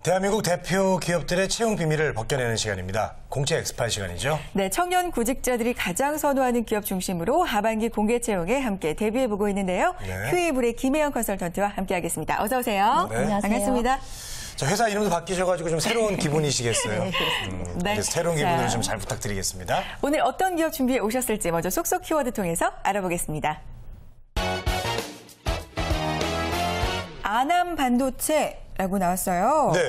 대한민국 대표 기업들의 채용 비밀을 벗겨내는 시간입니다. 공채 엑스파일 시간이죠. 네, 청년 구직자들이 가장 선호하는 기업 중심으로 하반기 공개 채용에 함께 대비해보고 있는데요. 네. 휴이블의 김혜영 컨설턴트와 함께하겠습니다. 어서 오세요. 네. 안녕하세요. 반갑습니다. 자, 회사 이름도 바뀌셔가지고 좀 새로운 기분이시겠어요. 네. 새로운 기분을 좀 잘 부탁드리겠습니다. 오늘 어떤 기업 준비해 오셨을지 먼저 쏙쏙 키워드 통해서 알아보겠습니다. 아남 반도체라고 나왔어요. 네.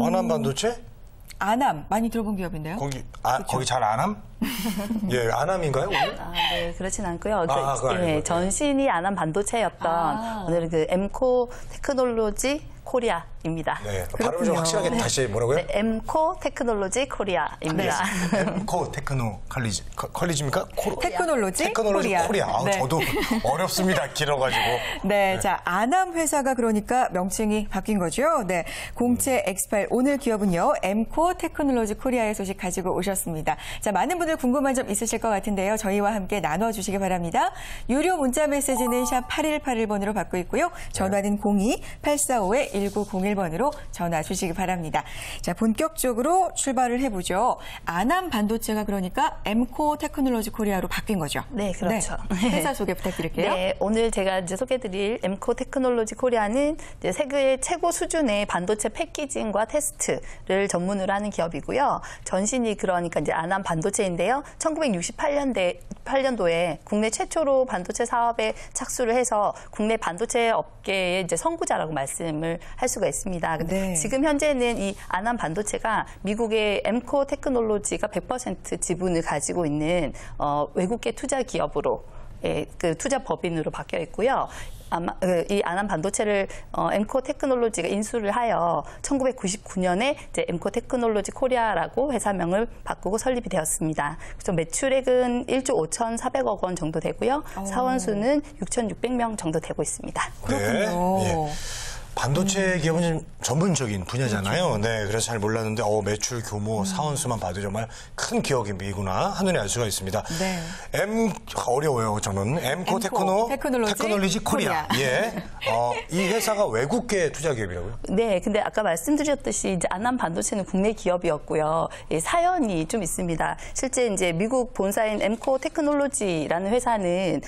아남 반도체? 아남 많이 들어본 기업인데요. 거기 잘 아남? 예, 아남인가요, 오늘? 네, 그렇진 않고요. 그거 아니고요. 예, 전신이 아남 반도체였던 오늘은 그 엠코 테크놀로지 코리아입니다. 네, 발음을 좀 확실하게 다시 뭐라고요? 네, 엠코 테크놀로지 코리아입니다. 엠코 테크노 컬리지입니까? 테크놀로지 코리아. 아우, 네. 저도 어렵습니다. 길어가지고. 네, 자, 아남 회사가 그러니까 명칭이 바뀐 거죠. 네, 공채 엑스파일 오늘 기업은요, 엠코 테크놀로지 코리아의 소식 가지고 오셨습니다. 자, 많은 분들 궁금한 점 있으실 것 같은데요. 저희와 함께 나눠주시기 바랍니다. 유료 문자 메시지는 샵 8181번으로 받고 있고요. 전화는 02-845-1901번으로 전화 주시기 바랍니다. 자, 본격적으로 출발을 해보죠. 아남 반도체가 그러니까 엠코 테크놀로지 코리아로 바뀐 거죠. 네, 그렇죠. 네, 회사 소개 부탁드릴게요. 네, 오늘 제가 이제 소개드릴 엠코 테크놀로지 코리아는 이제 세계 최고 수준의 반도체 패키징과 테스트를 전문으로 하는 기업이고요. 전신이 그러니까 이제 아남 반도체인데요. 1968년도에 국내 최초로 반도체 사업에 착수를 해서 국내 반도체 업계의 이제 선구자라고 말씀을 할 수가 있습니다. 근데 네. 지금 현재는 이 아남 반도체가 미국의 엠코 테크놀로지가 100% 지분을 가지고 있는 외국계 투자 기업으로 그 투자 법인으로 바뀌어 있고요. 이 아남 반도체를 엠코 테크놀로지가 인수를 하여 1999년에 이제 엠코 테크놀로지 코리아라고 회사명을 바꾸고 설립이 되었습니다. 그래서 매출액은 1조 5,400억 원 정도 되고요. 사원수는 6,600명 정도 되고 있습니다. 그렇군요. 네. 예. 반도체 기업은 좀 전문적인 분야잖아요. 그렇죠. 네, 그래서 잘 몰랐는데 매출 규모, 사원수만 봐도 정말 큰 기업이구나 한눈에 알 수가 있습니다. 네. 어려워요, 저는. 엠코 테크놀로지 코리아. 예. 이 회사가 외국계 투자 기업이라고요? 네, 근데 아까 말씀드렸듯이 이제 아남 반도체는 국내 기업이었고요. 사연이 좀 있습니다. 실제 이제 미국 본사인 엠코 테크놀로지라는 회사는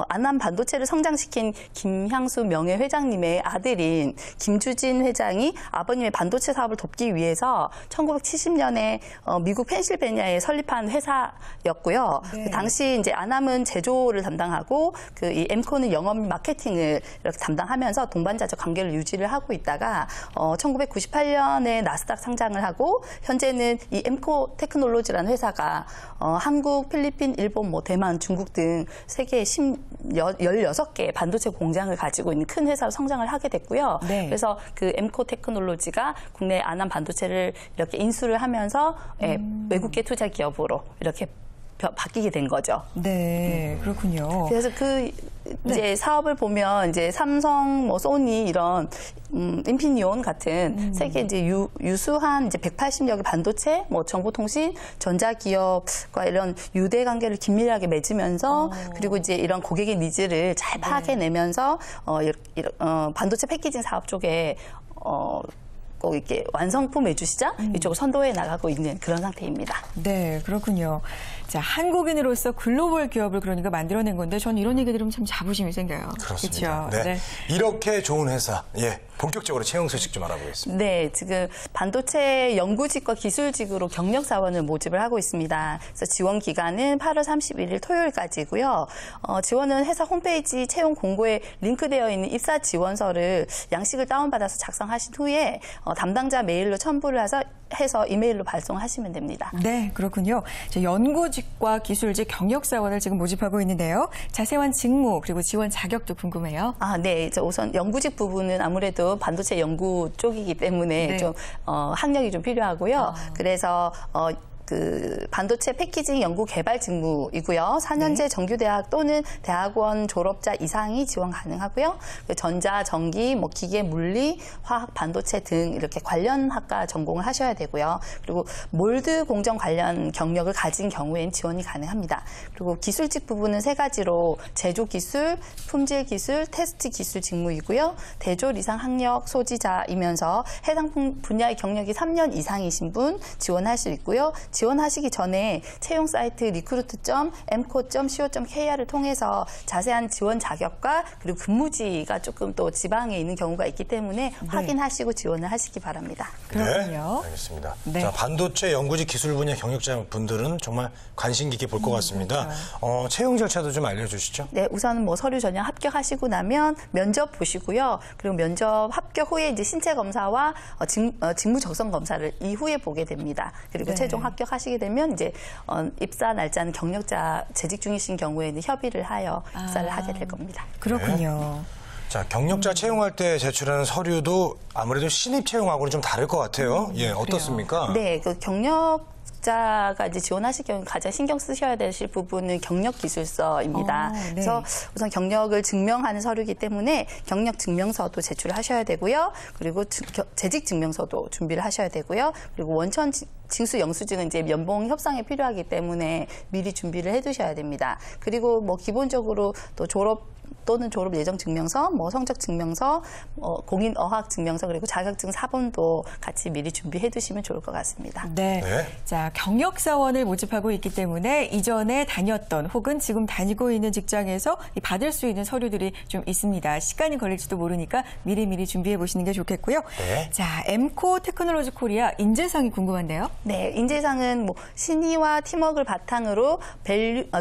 아남 반도체를 성장시킨 김향수 명예회장님의 아들인 김주진 회장이 아버님의 반도체 사업을 돕기 위해서 1970년에 미국 펜실베니아에 설립한 회사였고요. 네. 그 당시 이제 아남은 제조를 담당하고 이 엠코는 영업 마케팅을 이렇게 담당하면서 동반자적 관계를 유지를 하고 있다가 1998년에 나스닥 상장을 하고 현재는 이 엠코 테크놀로지라는 회사가 한국, 필리핀, 일본, 대만, 중국 등 세계 16개 반도체 공장을 가지고 있는 큰 회사로 성장을 하게 됐고요. 네. 그래서 그 엠코 테크놀로지가 국내 아남 반도체를 이렇게 인수를 하면서 외국계 투자 기업으로 이렇게 바뀌게 된 거죠. 네, 그렇군요. 그래서 이제 사업을 보면 이제 삼성, 소니 이런 인피니온 같은 세계 이제 유수한 이제 180여 개 반도체, 정보통신, 전자기업과 이런 유대 관계를 긴밀하게 맺으면서 그리고 이제 이런 고객의 니즈를 잘 파악해내면서 반도체 패키징 사업 쪽에 꼭 이렇게 완성품 외주 시장 이쪽을 선도해 나가고 있는 그런 상태입니다. 네, 그렇군요. 자, 한국인으로서 글로벌 기업을 그러니까 만들어낸 건데 저는 이런 얘기 들으면 참 자부심이 생겨요. 그렇습니다. 그렇죠? 네. 네. 이렇게 좋은 회사, 본격적으로 채용 소식 좀 알아보겠습니다. 네, 지금 반도체 연구직과 기술직으로 경력 사원을 모집을 하고 있습니다. 그래서 지원 기간은 8월 31일 토요일까지고요. 지원은 회사 홈페이지 채용 공고에 링크되어 있는 입사 지원서를 양식을 다운받아서 작성하신 후에 담당자 메일로 첨부를 해서 이메일로 발송하시면 됩니다. 네, 그렇군요. 연구직과 기술직 경력 사원을 지금 모집하고 있는데요. 자세한 직무 그리고 지원 자격도 궁금해요. 네. 우선 연구직 부분은 아무래도 반도체 연구 쪽이기 때문에 네. 좀 학력이 좀 필요하고요. 그래서 그 반도체 패키징 연구 개발 직무이고요. 4년제 정규대학 또는 대학원 졸업자 이상이 지원 가능하고요. 전자, 전기, 뭐 기계, 물리, 화학, 반도체 등 이렇게 관련 학과 전공을 하셔야 되고요. 그리고 몰드 공정 관련 경력을 가진 경우엔 지원이 가능합니다. 그리고 기술직 부분은 3가지로 제조 기술, 품질 기술, 테스트 기술 직무이고요. 대졸 이상 학력 소지자이면서 해당 분야의 경력이 3년 이상이신 분 지원할 수 있고요. 지원하시기 전에 채용 사이트 recruit.mco.co.kr을 통해서 자세한 지원 자격과 그리고 근무지가 조금 또 지방에 있는 경우가 있기 때문에 확인하시고 지원을 하시기 바랍니다. 그렇군요. 네, 알겠습니다. 네. 자, 반도체 연구직 기술 분야 경력자분들은 정말 관심 깊게 볼 것 같습니다. 그렇죠. 채용 절차도 좀 알려주시죠. 네, 우선은 뭐 서류 전형 합격하시고 나면 면접 보시고요. 그리고 면접 합격 후에 이제 신체 검사와 직무 적성 검사를 이후에 보게 됩니다. 그리고 네. 최종 합격하시게 되면 이제 입사 날짜는 경력자 재직 중이신 경우에는 협의를 하여 입사를 하게 될 겁니다. 그렇군요. 자, 경력자 채용할 때 제출하는 서류도 아무래도 신입 채용하고는 좀 다를 것 같아요. 예, 어떻습니까? 네, 그 경력자가 이제 지원하실 경우 가장 신경 쓰셔야 되실 부분은 경력기술서입니다. 네. 그래서 우선 경력을 증명하는 서류이기 때문에 경력증명서도 제출하셔야 되고요. 그리고 재직증명서도 준비를 하셔야 되고요. 그리고 원천 징수 영수증은 이제 연봉 협상에 필요하기 때문에 미리 준비를 해두셔야 됩니다. 그리고 뭐 기본적으로 또 졸업 또는 졸업 예정 증명서, 뭐 성적 증명서, 공인 어학 증명서 그리고 자격증 사본도 같이 미리 준비해 두시면 좋을 것 같습니다. 네. 네. 자, 경력사원을 모집하고 있기 때문에 이전에 다녔던 혹은 지금 다니고 있는 직장에서 받을 수 있는 서류들이 좀 있습니다. 시간이 걸릴지도 모르니까 미리미리 준비해 보시는 게 좋겠고요. 네. 자, 엠코 테크놀로지 코리아 인재상이 궁금한데요. 네, 인재상은 뭐 신의와 팀워크를 바탕으로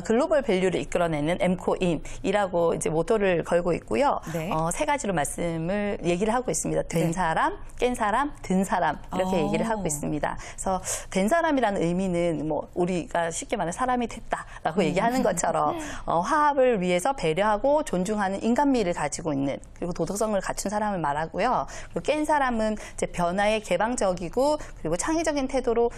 글로벌 밸류를 이끌어내는 엠코인이라고 이제 모토를 걸고 있고요. 네. 3가지로 얘기를 하고 있습니다. 된 사람, 깬 사람, 든 사람 이렇게 얘기를 하고 있습니다. 그래서 된 사람이라는 의미는 뭐 우리가 쉽게 말해 사람이 됐다라고 얘기하는 것처럼 화합을 위해서 배려하고 존중하는 인간미를 가지고 있는 그리고 도덕성을 갖춘 사람을 말하고요. 그리고 깬 사람은 이제 변화에 개방적이고 그리고 창의적인 태도로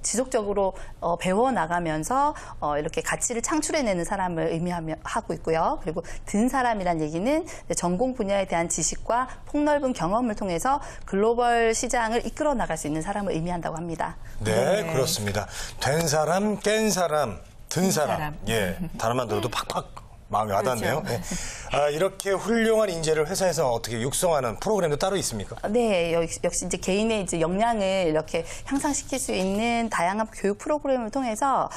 지속적으로 배워 나가면서 이렇게 가치를 창출해내는 사람을 의미하고 있고요. 그리고 든 사람이란 얘기는 전공 분야에 대한 지식과 폭넓은 경험을 통해서 글로벌 시장을 이끌어 나갈 수 있는 사람을 의미한다고 합니다. 네, 그렇습니다. 된 사람, 깬 사람, 든 사람. 예, 단어만 들어도 팍팍 마음이 와닿네요. 그렇죠. 네. 이렇게 훌륭한 인재를 회사에서 어떻게 육성하는 프로그램도 따로 있습니까? 네, 역시 이제 개인의 이제 역량을 이렇게 향상시킬 수 있는 다양한 교육 프로그램을 통해서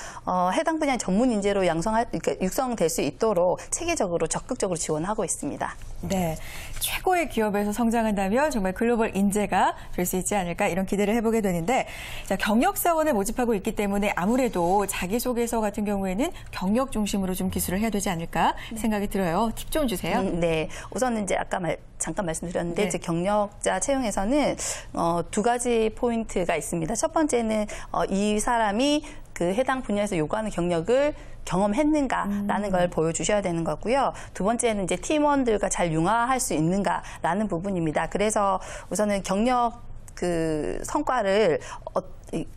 해당 분야 전문 인재로 그러니까 육성될 수 있도록 체계적으로 적극적으로 지원하고 있습니다. 네, 최고의 기업에서 성장한다면 정말 글로벌 인재가 될 수 있지 않을까 이런 기대를 해보게 되는데, 자, 경력사원을 모집하고 있기 때문에 아무래도 자기소개서 같은 경우에는 경력 중심으로 좀 기술을 해야 되지 않을까 생각이 들어요. 팁 좀 주세요. 네, 우선은 이제 아까 잠깐 말씀드렸는데 네. 이제 경력자 채용에서는 2가지 포인트가 있습니다. 첫 번째는 이 사람이 그 해당 분야에서 요구하는 경력을 경험했는가라는 걸 보여주셔야 되는 거고요. 두 번째는 이제 팀원들과 잘 융화할 수 있는가라는 부분입니다. 그래서 우선은 경력 그 성과를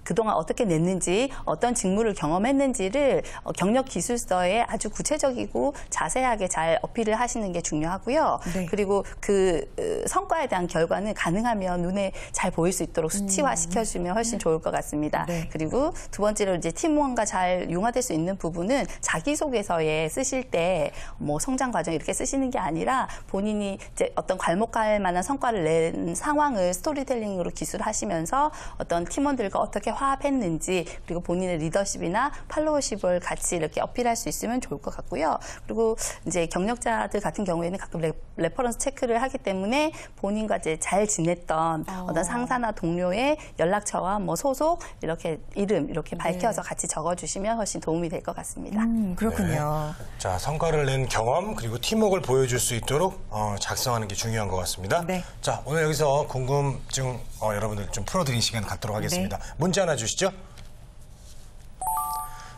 그동안 어떻게 냈는지 어떤 직무를 경험했는지를 경력 기술서에 아주 구체적이고 자세하게 잘 어필을 하시는 게 중요하고요. 네. 그리고 그 성과에 대한 결과는 가능하면 눈에 잘 보일 수 있도록 수치화 시켜주면 훨씬 좋을 것 같습니다. 네. 그리고 두 번째로 이제 팀원과 잘 융화될 수 있는 부분은 자기소개서에 쓰실 때 뭐 성장 과정 이렇게 쓰시는 게 아니라 본인이 이제 어떤 괄목할 만한 성과를 낸 상황을 스토리텔링으로 기술하시면서 어떤 팀원들과 어떻게 화합했는지 그리고 본인의 리더십이나 팔로워십을 같이 이렇게 어필할 수 있으면 좋을 것 같고요. 그리고 이제 경력자들 같은 경우에는 가끔 레퍼런스 체크를 하기 때문에 본인과 이제 잘 지냈던 어떤 상사나 동료의 연락처와 뭐 소속 이렇게 이름 이렇게 밝혀서 같이 적어주시면 훨씬 도움이 될 것 같습니다. 그렇군요. 자, 성과를 낸 경험 그리고 팀워크를 보여줄 수 있도록 작성하는 게 중요한 것 같습니다. 네. 자, 오늘 여기서 궁금증 여러분들 좀 풀어드리는 시간 갖도록 하겠습니다. 네. 문자 하나 주시죠.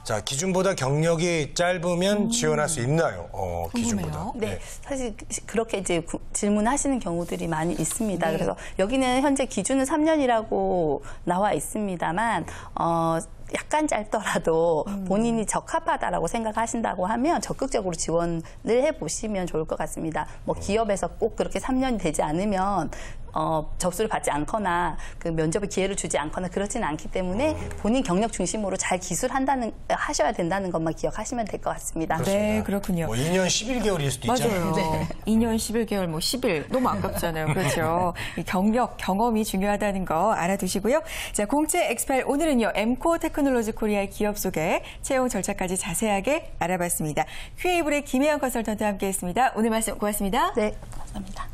자, 자, 기준보다 경력이 짧으면 지원할 수 있나요? 기준보다. 네, 사실 그렇게 이제 질문하시는 경우들이 많이 있습니다. 그래서 여기는 현재 기준은 3년이라고 나와 있습니다만, 약간 짧더라도 본인이 적합하다라고 생각하신다고 하면 적극적으로 지원을 해보시면 좋을 것 같습니다. 뭐 기업에서 꼭 그렇게 3년이 되지 않으면 접수를 받지 않거나 그 면접에 기회를 주지 않거나 그렇지는 않기 때문에 본인 경력 중심으로 잘 하셔야 된다는 것만 기억하시면 될 것 같습니다. 네, 그렇군요. 뭐 2년 11개월일 수도 있잖아요. 맞아요. 2년 11개월, 뭐 10일. 너무 아깝잖아요. 그렇죠. 이 경력, 경험이 중요하다는 거 알아두시고요. 자, 공채 엑스파일 오늘은요, 엠코 테크놀로지 코리아의 기업 소개, 채용 절차까지 자세하게 알아봤습니다. QA블의 김혜영 컨설턴트와 함께했습니다. 오늘 말씀 고맙습니다. 네, 감사합니다.